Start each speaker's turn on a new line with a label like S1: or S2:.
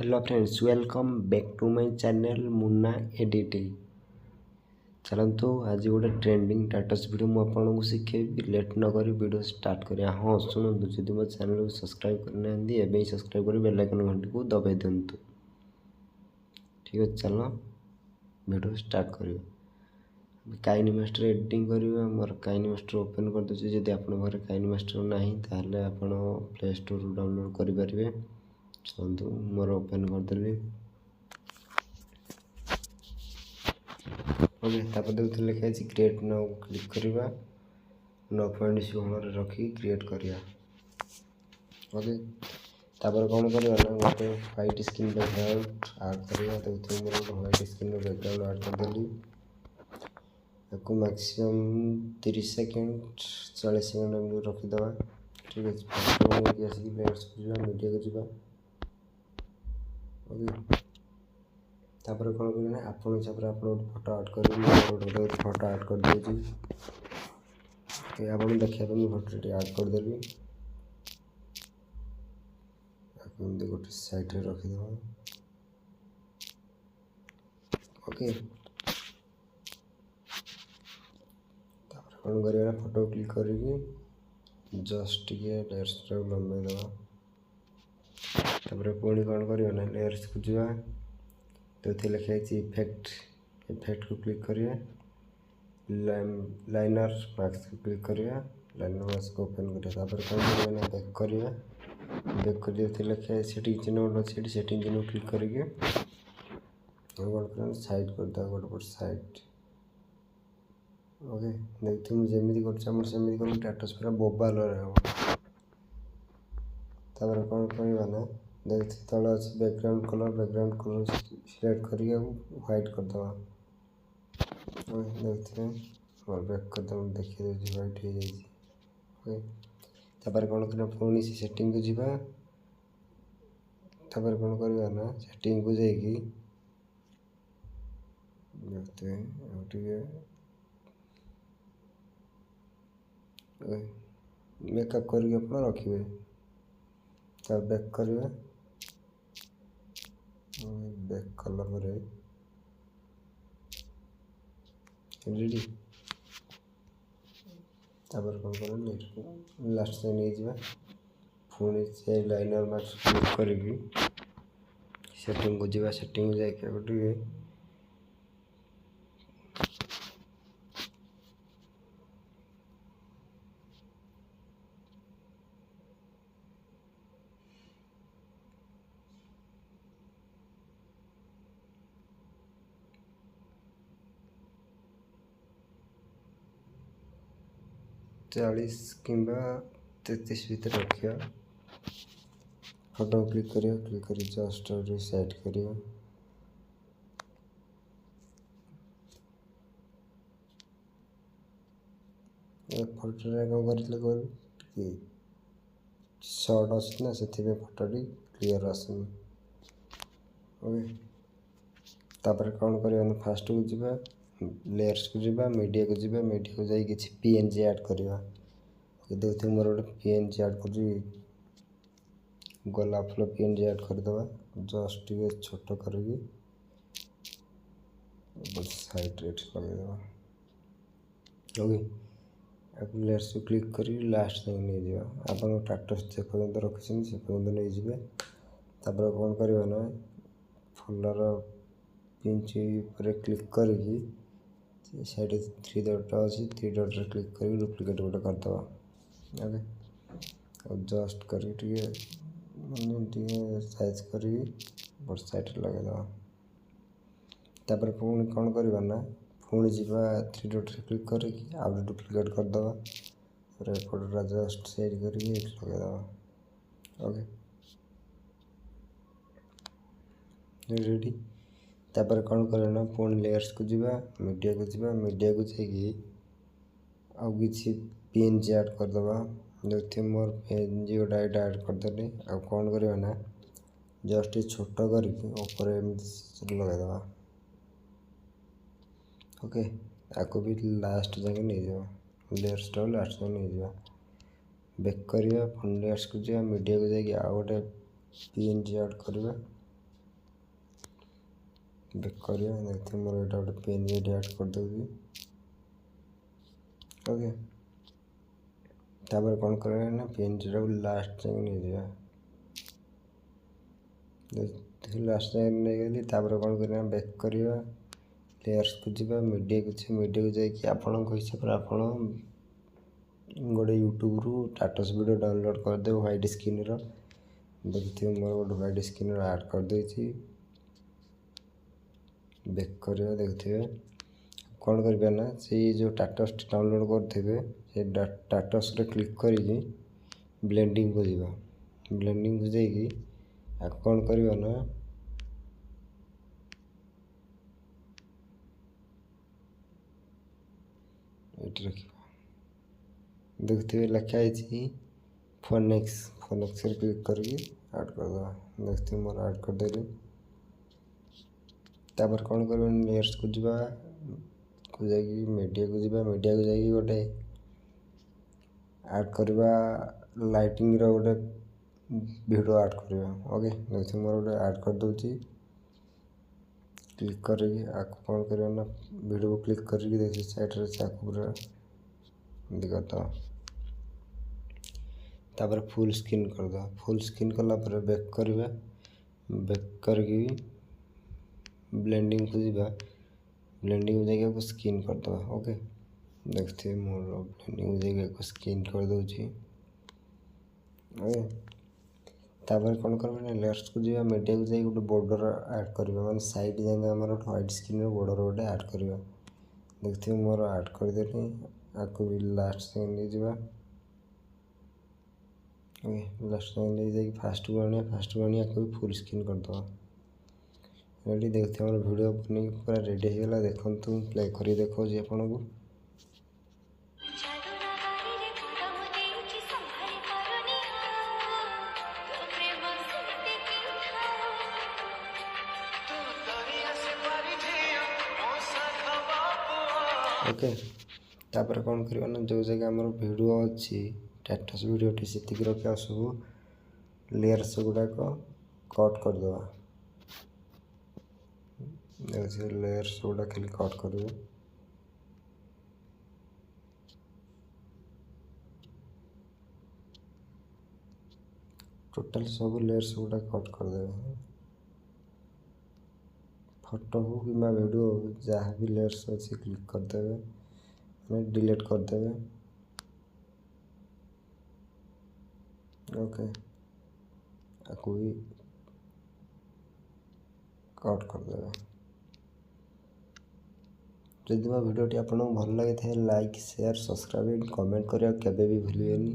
S1: Hello friends, welcome back to my channel Munna editing. चलतु आज गोटे ट्रेंडिंग स्टेटस वीडियो मुझे शिखेबी। लेट न करी वीडियो स्टार्ट करिया। हाँ शुणु, जब मो चैनल को सब्सक्राइब करना एवं सब्सक्राइब कर बेल आइकन घंटी को दबाई दिंतु। ठीक है, चल वीडियो स्टार्ट करियो। काइनी मास्टर एडिटिंग करियो। मोर काइनी मास्टर ओपन कर दउछि। जदि आपन घर काइनी मास्टर नाही ताले आपन प्ले स्टोर डाउनलोड करि परिबे। चलतु मोर ओपन करदेली। ओके, तापर देखते लिखा है क्रिएट नाउ क्लिक करवा। 9.0 रखी क्रिएट करिया। ओके, तापर कौन करवा ना गोटे व्हाइट स्क्रीन बैकग्राउंड ऐड करिया। देखते मोर गोटे व्हाइट स्क्रीन बैकग्राउंड ऐड करदेली। आपको मैक्सिमम 30 सेकंड 40 सेकंड एमती रखीदे। ठीक है, मीडिया को जावा। ओके, तापर कौन करना आपन हिसाब से आपन फोटो ऐड कर फोटो ऐड कर दउछि। ओके, आपन देखिया पे फोटो ऐड कर देली। आपन गोटे साइड रे रखी दबा। ओके, तापर कौन करना फोटो क्लिक करके जस्ट टिके लेयर्स रे लंबाई दबा। तापर पुणी कौन करना लेयर्स को जावा। तो लिखा है इफेक्ट को क्लिक करिए। लाइनर मास्क को क्लिक करिए। लाइनर मास्क को ओपन करिए। तापर कौन करना बैक करिए। बैक कर दिए लिखा है सेटिंग चिन्ह गोटे अच्छे। सेटिंग चिन्ह क्लिक करके कौन करना साइड कर दे गोटे साइड। ओके, देखते मुझे जमी करमती कर स्टेटस पूरा बोबाल रहा। तापर कौन करवा ना देखते तले अच्छे बैकग्राउंड कलर सिलेक्ट करके व्हाइट करदे। देखते और बैक करदे देखिए व्हाइट हो जाए। तापर कौन करना पुणी से सेटिंग को जावा। तापर कौन करवा ना सेटिंग को जाइए देखते मेकअप करके अपना रखिए। तब बैक करिए। बैक कला रेडी। तापर कौन कर लास्ट से नहीं जावा। पुणी से लाइनर मास्क क्लिक करके सेटिंग को जावा। सेटिंग जाके गोटे चालीस किंबा 33 भीतर रखिया। फोटो क्लिक करिए। क्लिक कर जस्ट सेट करिए। फोटो कौन कर शॉर्ट अच्छे ना से फोटोटी क्लीयर आसनी। ओके, तापर कौन करवा फास्ट को जावा। लेयर्स को जावा। मीडिया को जावा। मीडिया को जाई किछि पीएनजी ऐड करवा। देखते मोर गोटे पीएनजी ऐड कर गोलाप फूल पीएनजी ऐड करदे। जस्ट टे छोट करके साइड रे लगेदे। ओके, आप लेयर्स को क्लिक कर लास्ट तक नहीं जावा। आपन स्टेटस जे पर्यंत रखिछन से पर्यंत नहीं जिवे। तापर कौन करवा ना फुलर पिंच पर क्लिक करके साइड 3 डॉट अच्छी 3 डॉट रे क्लिक कर डुप्लिकेट गोटे करदे। ओके, और जस्ट करके साइज कर साइड लगेदे। तापर पुणी कौन करवा ना पुणी जावा 3 डॉट रे क्लिक करके आउ डुप्लिकेट करदे। फोटोटा जस्ट सेट करके लगेदे। Okay, ready. तापर कौन करना पुणी लेयर्स को जावा। मीडिया को जावा। मीडिया को जाइए आउ किछि पीएनजी ऐड करदे। देखते मोर पीएनजी गोटे ऐड करदेली। आ कौन करवा ना जस्ट छोट करके ऊपर एमती लगेदे। ओके, आपको भी लास्ट जाके नहीं जावा। लेयर्स टाइम लास्ट तक नहीं जावा। बैक करिया। पुणी लेयर्स को जावा। मीडिया को जाइए आउ गोटे पीएनजी ऐड करवा। बैक करिया देखते मोर एटा गोटे पेज ऐड कर दूँगी। ओके तापर कौन करना ना पेज लास्ट जाए नहीं जाए लास्ट जाए नहीं गली तापर कौन करना बैक करिया लेयर्स को जीवा मीडिया को जाकि आपण हिसाब से आपण गोटे यूट्यूब रु टाटस वीडियो डाउनलोड कर दे व्हाइट स्क्रीन रो देखते मोर गोटे व्हाइट स्क्रीन ऐड कर देछि बैक करिया देखते कौन करिया ना से जो टाटस डाउनलोड करथिबे से टाटस रे क्लिक करी ब्लेंडिंग को जीवा ब्लेंडिंग को जाकि आ कौन करिया ना ये रखिबा देखते लिखा है फोनेक्स रे क्लिक करके ऐड कर दवा देखते मोर ऐड कर देली तापर कौन कर लेयर्स को जीवा को जाकि मीडिया को जाकि गोटे ऐड करवा लाइटिंग रो गोटे वीडियो ऐड करवा ओके देखते मोर गोटे ऐड कर दूची क्लिक करके आको कौन करवा ना वीडियो को क्लिक करके देखिए साइड रे चाकू पूरा दिखता तापर फुल स्क्रीन कर दो फुल स्क्रीन कला पर बैक करवा बैक करके ब्लेंडिंग को जीवा ब्लेंडिंग को जाके स्क्रीन कर दो ओके देखते मोर ब्लेंडिंग को जाके स्क्रीन कर दूची ओके तापर कौन करबा ना लेयर्स को जीवा मीडिया को जाके गोटे बॉर्डर ऐड करबा माने साइड जाके हमर व्हाइट स्क्रीन रो बॉर्डर गोटे ऐड करबा देखते मोर ऐड कर देली आको भी लास्ट से ले जीवा ओके लास्ट टाइम ले जाके फास्ट को आने को फुल स्क्रीन कर दो रेडी देखते हमर वीडियो बनी पूरा रेडी हो गला देखंतु प्ले करी देखो जे आपन को ओके तापर कौन करवा ना जो जगह हमर वीडियो अच्छी टाटस वीडियो टी सेतिक रखा सब लेयर्स गुड़ाक कट कर दवा लेयर्स गुड़ा खाली कट कर टोटल सब लेयर्स गुड़ा कट कर दे फोटो हो कि वीडियो हो जहाँ भी लेयर्स अच्छी क्लिक कर देवे डिलीट कर देवे ओके आपको भी कट कर देवे जदि मो भिडियोटी आपको भल लगी था लाइक शेयर सब्सक्राइब कमेंट करिया केबे भी भूलिएनी।